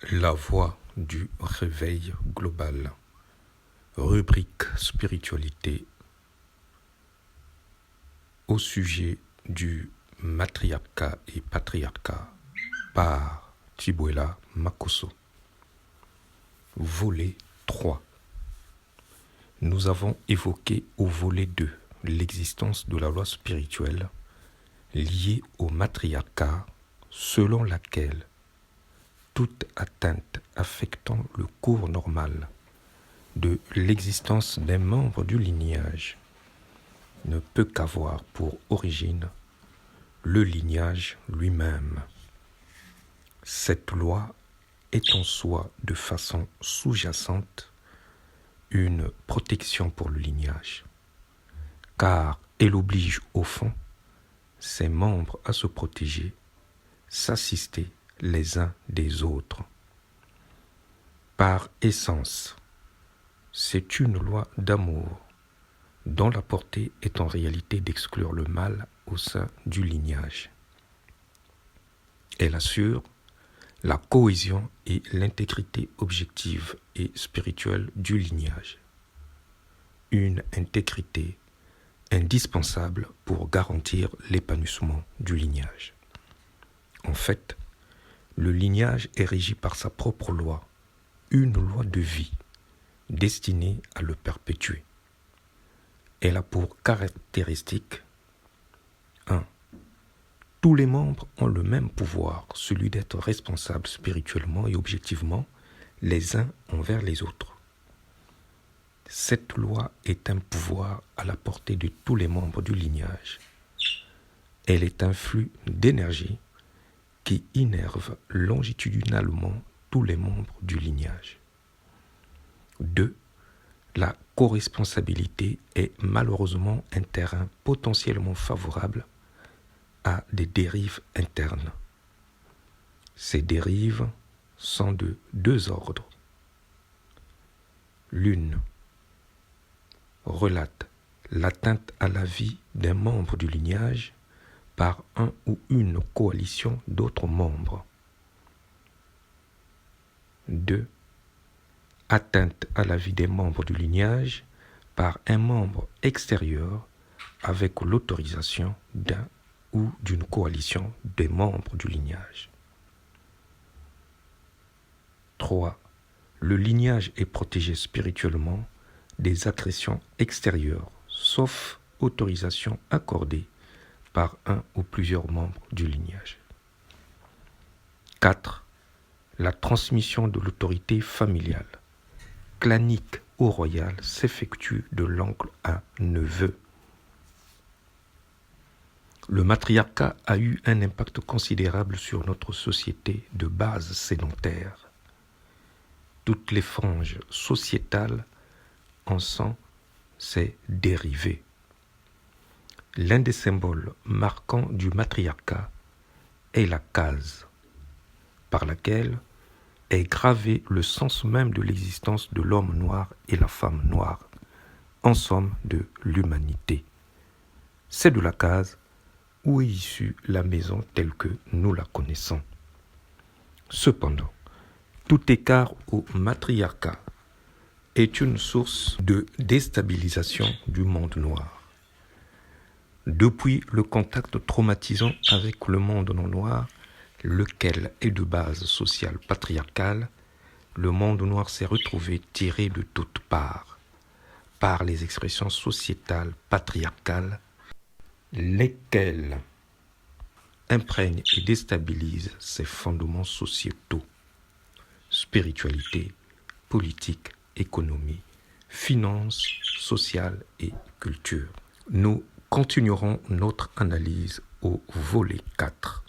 La voie du réveil global. Rubrique spiritualité au sujet du matriarcat et patriarcat par Chibuela Makosso. Volet 3. Nous avons évoqué au volet 2 l'existence de la loi spirituelle liée au matriarcat selon laquelle toute atteinte affectant le cours normal de l'existence d'un membre du lignage ne peut qu'avoir pour origine le lignage lui-même. Cette loi est en soi de façon sous-jacente une protection pour le lignage, car elle oblige au fond ses membres à se protéger, s'assister les uns des autres. Par essence, c'est une loi d'amour dont la portée est en réalité d'exclure le mal au sein du lignage. Elle assure la cohésion et l'intégrité objective et spirituelle du lignage. Une intégrité indispensable pour garantir l'épanouissement du lignage. En fait, le lignage est régi par sa propre loi, une loi de vie, destinée à le perpétuer. Elle a pour caractéristique 1. Tous les membres ont le même pouvoir, celui d'être responsables spirituellement et objectivement les uns envers les autres. Cette loi est un pouvoir à la portée de tous les membres du lignage. Elle est un flux d'énergie qui innerve longitudinalement tous les membres du lignage. 2. La coresponsabilité est malheureusement un terrain potentiellement favorable à des dérives internes. Ces dérives sont de deux ordres. L'une relate l'atteinte à la vie d'un membre du lignage par un ou une coalition d'autres membres. 2. Atteinte à la vie des membres du lignage par un membre extérieur avec l'autorisation d'un ou d'une coalition des membres du lignage. 3. Le lignage est protégé spirituellement des agressions extérieures, sauf autorisation accordée par un ou plusieurs membres du lignage. 4. La transmission de l'autorité familiale, clanique ou royale, s'effectue de l'oncle à neveu. Le matriarcat a eu un impact considérable sur notre société de base sédentaire. Toutes les franges sociétales en sont ses dérivés. L'un des symboles marquants du matriarcat est la case, par laquelle est gravé le sens même de l'existence de l'homme noir et la femme noire, en somme de l'humanité. C'est de la case où est issue la maison telle que nous la connaissons. Cependant, tout écart au matriarcat est une source de déstabilisation du monde noir. Depuis le contact traumatisant avec le monde non noir, lequel est de base sociale patriarcale, le monde noir s'est retrouvé tiré de toutes parts par les expressions sociétales patriarcales, lesquelles imprègnent et déstabilisent ses fondements sociétaux, spiritualité, politique, économie, finances, sociale et culture. Nous continuerons notre analyse au volet 4.